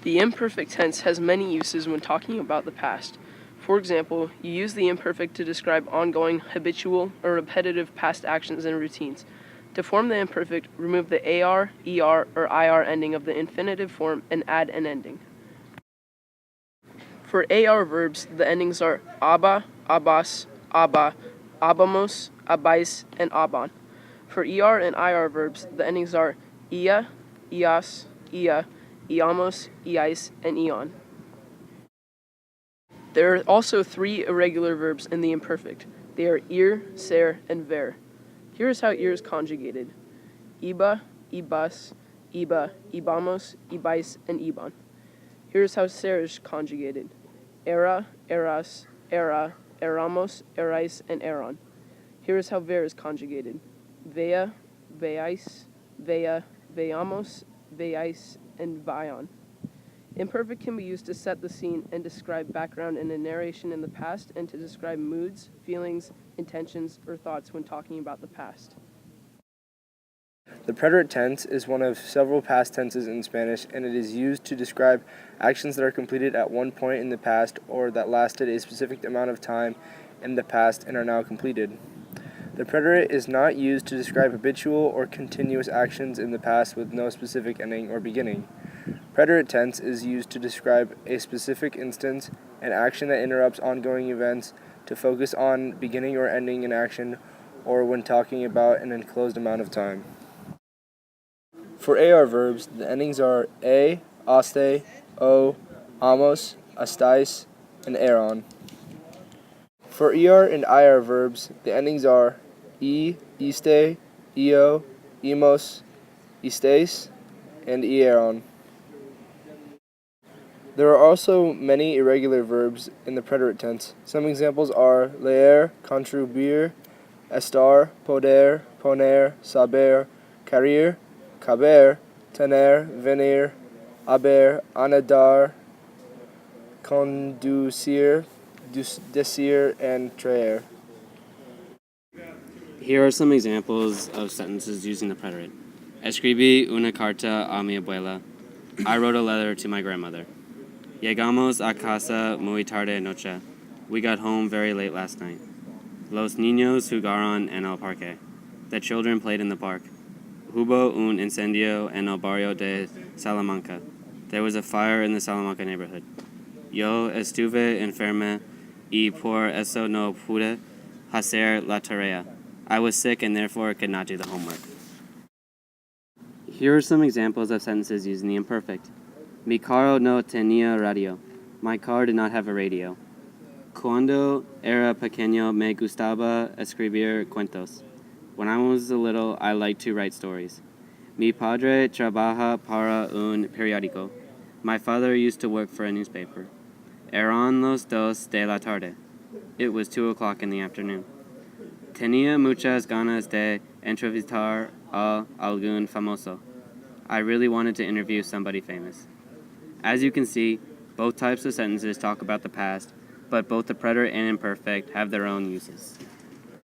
The imperfect tense has many uses when talking about the past. For example, you use the imperfect to describe ongoing, habitual, or repetitive past actions and routines. To form the imperfect, remove the AR, ER, or IR ending of the infinitive form and add an ending. For AR verbs, the endings are aba, abas, aba, abamos, abais, and aban. For ER and IR verbs, the endings are ia, ias, ia, iamos, iais, and ion. There are also three irregular verbs in the imperfect. They are ir, ser, and ver. Here is how ir is conjugated. Iba, ibas, iba, ibamos, ibais, and iban. Here is how ser is conjugated. Era, eras, era, eramos, erais, and eron. Here is how ver is conjugated. Vea, veais, vea, veamos, veais, and vion. Imperfect can be used to set the scene and describe background in a narration in the past and to describe moods, feelings, intentions, or thoughts when talking about the past. The preterite tense is one of several past tenses in Spanish, and it is used to describe actions that are completed at one point in the past or that lasted a specific amount of time in the past and are now completed. The preterite is not used to describe habitual or continuous actions in the past with no specific ending or beginning. Preterite tense is used to describe a specific instance, an action that interrupts ongoing events, to focus on beginning or ending an action, or when talking about an enclosed amount of time. For AR verbs, the endings are a, aste, o, amos, astais, and eron. For ER and IR verbs, the endings are iste, eo, emos, istes, and eron. There are also many irregular verbs in the preterite tense. Some examples are leer, contribuir, estar, poder, poner, saber, carir, caber, tener, venir, haber, anidar, conducir, decir, and traer. Here are some examples of sentences using the preterite. Escribí una carta a mi abuela. I wrote a letter to my grandmother. Llegamos a casa muy tarde anoche. We got home very late last night. Los niños jugaron en el parque. The children played in the park. Hubo un incendio en el barrio de Salamanca. There was a fire in the Salamanca neighborhood. Yo estuve enferma y por eso no pude hacer la tarea. I was sick and therefore could not do the homework. Here are some examples of sentences using the imperfect. Mi carro no tenía radio. My car did not have a radio. Cuando era pequeño me gustaba escribir cuentos. When I was little, I liked to write stories. Mi padre trabaja para un periódico. My father used to work for a newspaper. Eran los dos de la tarde. It was 2 o'clock in the afternoon. Tenía muchas ganas de entrevistar a algún famoso. I really wanted to interview somebody famous. As you can see, both types of sentences talk about the past, but both the preterite and imperfect have their own uses.